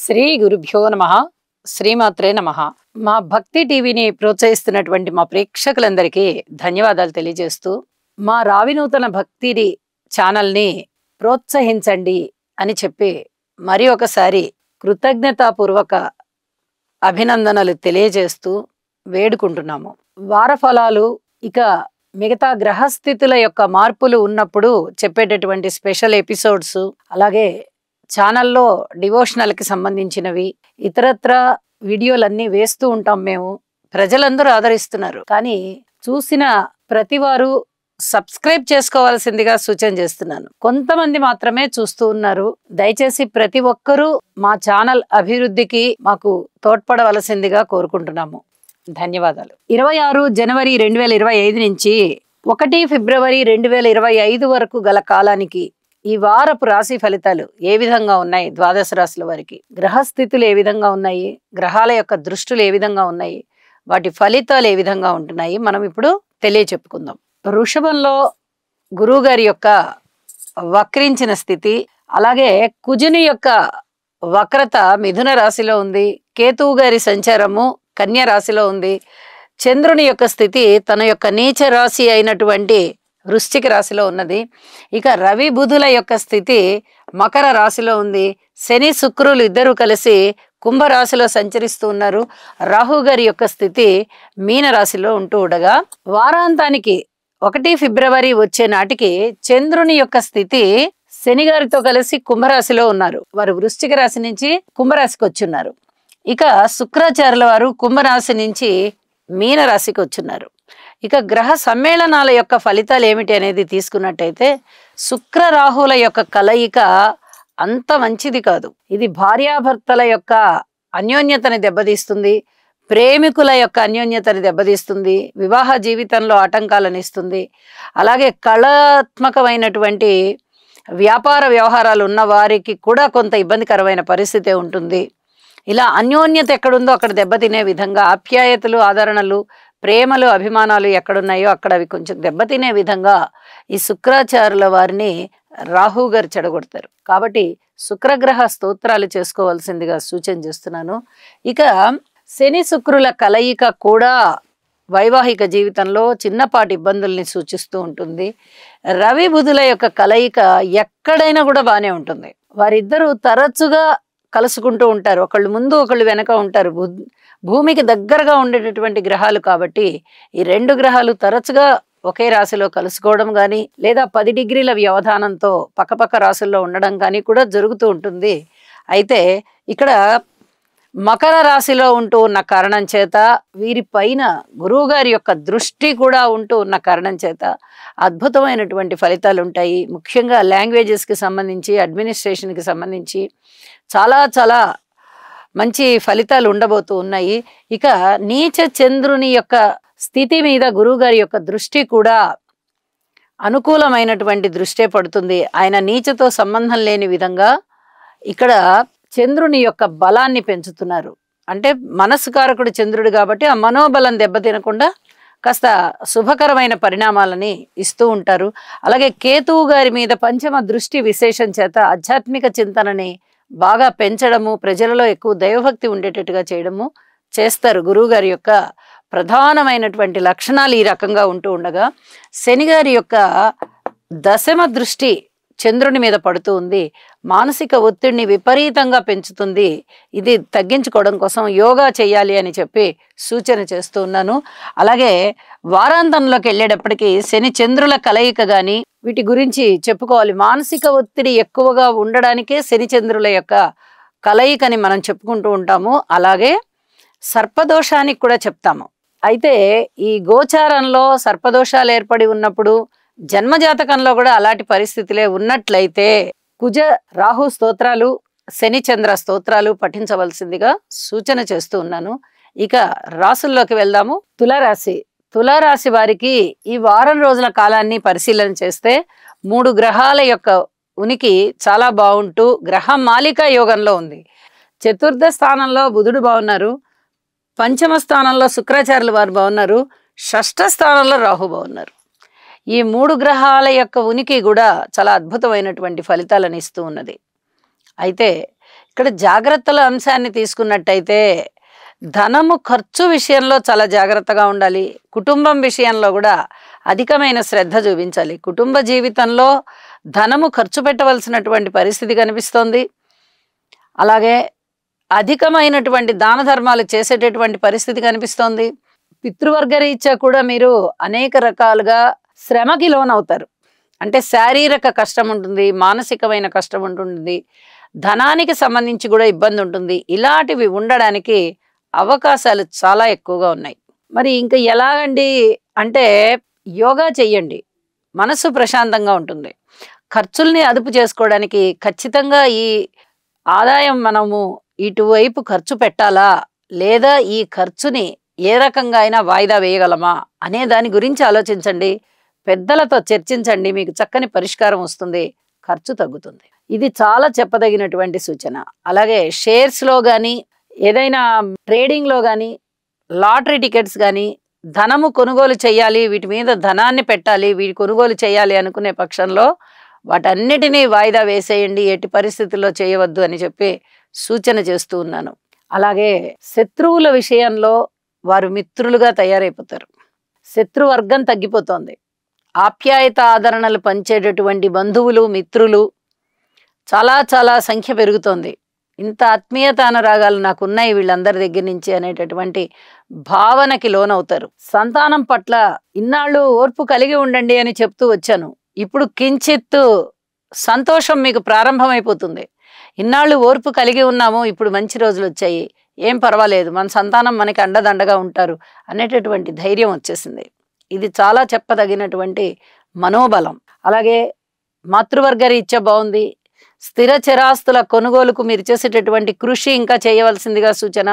శ్రీ గురుభ్యో నమః. శ్రీమాత్రే నమః. మా భక్తి టీవీని ప్రోత్సహిస్తున్నటువంటి మా ప్రేక్షకులందరికీ ధన్యవాదాలు తెలియజేస్తూ, మా రావినూతన భక్తిని ఛానల్ని ప్రోత్సహించండి అని చెప్పి మరి ఒకసారి కృతజ్ఞతాపూర్వక అభినందనలు తెలియజేస్తూ వేడుకుంటున్నాము. వారఫలాలు, ఇక మిగతా గ్రహస్థితుల యొక్క మార్పులు ఉన్నప్పుడు చెప్పేటటువంటి స్పెషల్ ఎపిసోడ్స్, అలాగే ఛానల్లో డివోషనల్కి సంబంధించినవి, ఇతరత్ర వీడియోలన్నీ వేస్తూ ఉంటాం. మేము ప్రజలందరూ ఆదరిస్తున్నారు, కానీ చూసిన ప్రతి వారు సబ్స్క్రైబ్ చేసుకోవాల్సిందిగా సూచన చేస్తున్నాను. కొంతమంది మాత్రమే చూస్తూ ఉన్నారు. దయచేసి ప్రతి ఒక్కరూ మా ఛానల్ అభివృద్ధికి మాకు తోడ్పడవలసిందిగా కోరుకుంటున్నాము. ధన్యవాదాలు. 26 జనవరి 2025 నుంచి 1 ఫిబ్రవరి 2025 వరకు గల కాలానికి ఈ వారపు రాశి ఫలితాలు ఏ విధంగా ఉన్నాయి, ద్వాదశ రాశుల వారికి గ్రహస్థితులు ఏ విధంగా ఉన్నాయి, గ్రహాల యొక్క దృష్టులు ఏ విధంగా ఉన్నాయి, వాటి ఫలితాలు ఏ విధంగా ఉంటున్నాయి, మనం ఇప్పుడు తెలియచెప్పుకుందాం. వృషభంలో గురువు గారి యొక్క వక్రించిన స్థితి, అలాగే కుజుని యొక్క వక్రత మిథున రాశిలో ఉంది, కేతువు గారి సంచారము కన్య రాశిలో ఉంది, చంద్రుని యొక్క స్థితి తన యొక్క నీచ రాశి అయినటువంటి వృశ్చిక రాశిలో ఉన్నది, ఇక రవి బుధుల యొక్క స్థితి మకర రాశిలో ఉంది, శని శుక్రులు ఇద్దరు కలిసి కుంభరాశిలో సంచరిస్తూ ఉన్నారు, రాహు గారి యొక్క స్థితి మీన రాశిలో ఉంటూ ఉండగా, వారాంతానికి 1 ఫిబ్రవరి వచ్చే నాటికి చంద్రుని యొక్క స్థితి శని గారితో కలిసి కుంభరాశిలో ఉన్నారు. వారు వృశ్చిక రాశి నుంచి కుంభరాశికి వచ్చున్నారు. ఇక శుక్రాచార్యుల వారు కుంభరాశి నుంచి మీన రాశికి వచ్చున్నారు. ఇక గ్రహ సమ్మేళనాల యొక్క ఫలితాలు ఏమిటి అనేది తీసుకున్నట్టయితే, శుక్ర రాహుల యొక్క కలయిక అంత మంచిది కాదు. ఇది భార్యాభర్తల యొక్క అన్యోన్యతని దెబ్బతీస్తుంది, ప్రేమికుల యొక్క అన్యోన్యతని దెబ్బతీస్తుంది, వివాహ జీవితంలో ఆటంకాలను ఇస్తుంది. అలాగే కళాత్మకమైనటువంటి వ్యాపార వ్యవహారాలు ఉన్న వారికి కూడా కొంత ఇబ్బందికరమైన పరిస్థితి ఉంటుంది. ఇలా అన్యోన్యత ఎక్కడుందో అక్కడ దెబ్బతినే విధంగా, ఆప్యాయతలు, ఆదరణలు, ప్రేమలు, అభిమానాలు ఎక్కడున్నాయో అక్కడ అవి కొంచెం దెబ్బతినే విధంగా ఈ శుక్రాచార్యుల వారిని రాహు గారు చెడగొడతారు. కాబట్టి శుక్రగ్రహ స్తోత్రాలు చేసుకోవాల్సిందిగా సూచన చేస్తున్నాను. ఇక శని శుక్రుల కలయిక కూడా వైవాహిక జీవితంలో చిన్నపాటి ఇబ్బందుల్ని సూచిస్తూ ఉంటుంది. రవి బుధుల యొక్క కలయిక ఎక్కడైనా కూడా బాగానే ఉంటుంది. వారిద్దరూ తరచుగా కలుసుకుంటూ ఉంటారు, ఒకళ్ళు ముందు ఒకళ్ళు వెనక ఉంటారు. భూమికి దగ్గరగా ఉండేటటువంటి గ్రహాలు కాబట్టి ఈ రెండు గ్రహాలు తరచుగా ఒకే రాశిలో కలుసుకోవడం కానీ, లేదా 10 డిగ్రీల వ్యవధానంతో పక్కపక్క రాశుల్లో ఉండడం కానీ కూడా జరుగుతూ ఉంటుంది. అయితే ఇక్కడ మకర రాశిలో ఉంటూ ఉన్న కారణం చేత, వీరి పైన గురువు గారి యొక్క దృష్టి కూడా ఉంటూ ఉన్న కారణం చేత అద్భుతమైనటువంటి ఫలితాలు ఉంటాయి. ముఖ్యంగా లాంగ్వేజెస్కి సంబంధించి, అడ్మినిస్ట్రేషన్కి సంబంధించి చాలా చాలా మంచి ఫలితాలు ఉండబోతూ ఉన్నాయి. ఇక నీచ చంద్రుని యొక్క స్థితి మీద గురువు గారి యొక్క దృష్టి కూడా అనుకూలమైనటువంటి దృష్టే పడుతుంది. ఆయన నీచతో సంబంధం లేని విధంగా ఇక్కడ చంద్రుని యొక్క బలాన్ని పెంచుతున్నారు. అంటే మనస్సుకారకుడు చంద్రుడు కాబట్టి ఆ మనోబలం దెబ్బతినకుండా కాస్త శుభకరమైన పరిణామాలని ఇస్తూ ఉంటారు. అలాగే కేతువు గారి మీద పంచమ దృష్టి విశేషం చేత ఆధ్యాత్మిక చింతనని బాగా పెంచడము, ప్రజలలో ఎక్కువ దైవభక్తి ఉండేటట్టుగా చేయడము చేస్తారు. గురువు గారి యొక్క ప్రధానమైనటువంటి లక్షణాలు ఈ రకంగా ఉంటూ ఉండగా, శని గారి యొక్క దశమ దృష్టి చంద్రుని మీద పడుతూ ఉంది. మానసిక ఒత్తిడిని విపరీతంగా పెంచుతుంది. ఇది తగ్గించుకోవడం కోసం యోగా చేయాలి అని చెప్పి సూచన చేస్తూ ఉన్నాను. అలాగే వారాంతంలోకి వెళ్ళేటప్పటికీ శని చంద్రుల కలయిక కానీ వీటి గురించి చెప్పుకోవాలి. మానసిక ఒత్తిడి ఎక్కువగా ఉండడానికే శని చంద్రుల యొక్క కలయికని మనం చెప్పుకుంటూ ఉంటాము. అలాగే సర్పదోషానికి కూడా చెప్తాము. అయితే ఈ గోచారంలో సర్పదోషాలు ఏర్పడి ఉన్నప్పుడు, జన్మజాతకంలో కూడా అలాంటి పరిస్థితులే ఉన్నట్లయితే కుజ రాహు స్తోత్రాలు, శని చంద్ర స్తోత్రాలు పఠించవలసిందిగా సూచన చేస్తూ ఉన్నాను. ఇక రాసుల్లోకి వెళ్దాము. తులారాశి. తులారాశి వారికి ఈ వారం రోజుల కాలాన్ని పరిశీలన చేస్తే 3 గ్రహాల యొక్క ఉనికి చాలా బాగుంటూ గ్రహ మాలిక యోగంలో ఉంది. చతుర్థ స్థానంలో బుధుడు బాగున్నారు, పంచమ స్థానంలో శుక్రాచార్యుల వారు బాగున్నారు, షష్ఠ స్థానంలో రాహు బాగున్నారు. ఈ 3 గ్రహాల యొక్క ఉనికి కూడా చాలా అద్భుతమైనటువంటి ఫలితాలను ఇస్తూ ఉన్నది. అయితే ఇక్కడ జాగ్రత్తల అంశాన్ని తీసుకున్నట్టయితే ధనము ఖర్చు విషయంలో చాలా జాగ్రత్తగా ఉండాలి. కుటుంబం విషయంలో కూడా అధికమైన శ్రద్ధ చూపించాలి. కుటుంబ జీవితంలో ధనము ఖర్చు పెట్టవలసినటువంటి పరిస్థితి కనిపిస్తోంది. అలాగే అధికమైనటువంటి దాన ధర్మాలు చేసేటటువంటి పరిస్థితి కనిపిస్తోంది. పితృవర్గ రీత్యా కూడా మీరు అనేక రకాలుగా శ్రమకి లోనవుతారు. అంటే శారీరక కష్టం ఉంటుంది, మానసికమైన కష్టం ఉంటుంది, ధనానికి సంబంధించి కూడా ఇబ్బంది ఉంటుంది. ఇలాంటివి ఉండడానికి అవకాశాలు చాలా ఎక్కువగా ఉన్నాయి. మరి ఇంకా ఎలాగండి అంటే యోగా చెయ్యండి, మనసు ప్రశాంతంగా ఉంటుంది. ఖర్చుల్ని అదుపు చేసుకోవడానికి ఖచ్చితంగా ఈ ఆదాయం మనము ఇటువైపు ఖర్చు పెట్టాలా, లేదా ఈ ఖర్చుని ఏ రకంగా అయినా వాయిదా వేయగలమా అనే దాని గురించి ఆలోచించండి. పెద్దలతో చర్చించండి, మీకు చక్కని పరిష్కారం వస్తుంది, ఖర్చు తగ్గుతుంది. ఇది చాలా చెప్పదగినటువంటి సూచన. అలాగే షేర్స్లో కానీ, ఏదైనా ట్రేడింగ్లో కానీ, లాటరీ టికెట్స్ కానీ ధనము కొనుగోలు చేయాలి, వీటి మీద ధనాన్ని పెట్టాలి, వీటి కొనుగోలు చేయాలి అనుకునే పక్షంలో వాటన్నిటినీ వాయిదా వేసేయండి, ఎట్టి పరిస్థితుల్లో చేయవద్దు అని చెప్పి సూచన చేస్తూ ఉన్నాను. అలాగే శత్రువుల విషయంలో వారు మిత్రులుగా తయారైపోతారు. శత్రువర్గం తగ్గిపోతోంది. ఆప్యాయత ఆదరణలు పంచేటటువంటి బంధువులు, మిత్రులు చాలా చాలా సంఖ్య పెరుగుతోంది. ఇంత ఆత్మీయత అనురాగాలు నాకున్నాయి వీళ్ళందరి దగ్గర నుంచి అనేటటువంటి భావనకి లోనవుతారు. సంతానం పట్ల ఇన్నాళ్ళు ఓర్పు కలిగి ఉండండి అని చెప్తూ వచ్చాను. ఇప్పుడు కించిత్తు సంతోషం మీకు ప్రారంభమైపోతుంది. ఇన్నాళ్ళు ఓర్పు కలిగి ఉన్నాము, ఇప్పుడు మంచి రోజులు వచ్చాయి, ఏం పర్వాలేదు, మన సంతానం మనకి అండదండగా ఉంటారు అనేటటువంటి ధైర్యం వచ్చేసింది. ఇది చాలా చెప్పదగినటువంటి మనోబలం. అలాగే మాతృవర్గ రీత్యా బాగుంది. స్థిర చరాస్తుల కొనుగోలుకు మీరు చేసేటటువంటి కృషి ఇంకా చేయవలసిందిగా సూచన.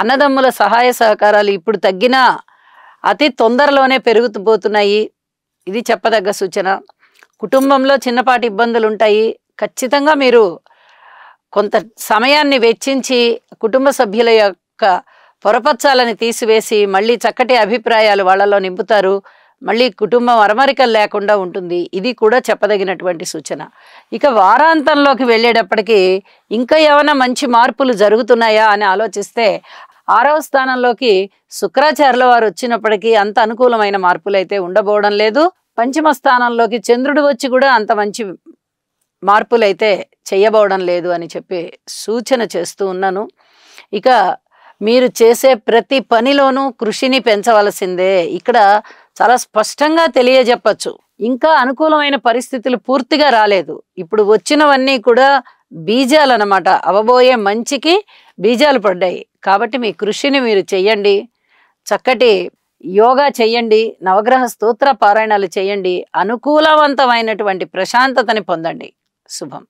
అన్నదమ్ముల సహాయ సహకారాలు ఇప్పుడు తగ్గినా అతి తొందరలోనే పెరుగుతుపోతున్నాయి, ఇది చెప్పదగ్గ సూచన. కుటుంబంలో చిన్నపాటి ఇబ్బందులు ఉంటాయి. ఖచ్చితంగా మీరు కొంత సమయాన్ని వెచ్చించి కుటుంబ సభ్యుల యొక్క పొరపచ్చాలని తీసివేసి మళ్ళీ చక్కటి అభిప్రాయాలు వాళ్ళలో నింపుతారు. మళ్ళీ కుటుంబం అరమరికలు లేకుండా ఉంటుంది, ఇది కూడా చెప్పదగినటువంటి సూచన. ఇక వారాంతంలోకి వెళ్ళేటప్పటికీ ఇంకా ఏమైనా మంచి మార్పులు జరుగుతున్నాయా అని ఆలోచిస్తే 6వ స్థానంలోకి శుక్రాచార్యుల వారు వచ్చినప్పటికీ అంత అనుకూలమైన మార్పులు అయితే ఉండబోవడం లేదు. పంచమ స్థానంలోకి చంద్రుడు వచ్చి కూడా అంత మంచి మార్పులైతే చేయబోవడం లేదు అని చెప్పి సూచన చేస్తూ ఉన్నాను. ఇక మీరు చేసే ప్రతి పనిలోనూ కృషిని పెంచవలసిందే. ఇక్కడ చాలా స్పష్టంగా తెలియజెప్పచ్చు. ఇంకా అనుకూలమైన పరిస్థితులు పూర్తిగా రాలేదు, ఇప్పుడు వచ్చినవన్నీ కూడా బీజాలు అన్నమాట. అవబోయే మంచికి బీజాలు పడ్డాయి. కాబట్టి మీ కృషిని మీరు చెయ్యండి, చక్కటి యోగా చెయ్యండి, నవగ్రహ స్తోత్ర పారాయణాలు చేయండి, అనుకూలవంతమైనటువంటి ప్రశాంతతని పొందండి. శుభం.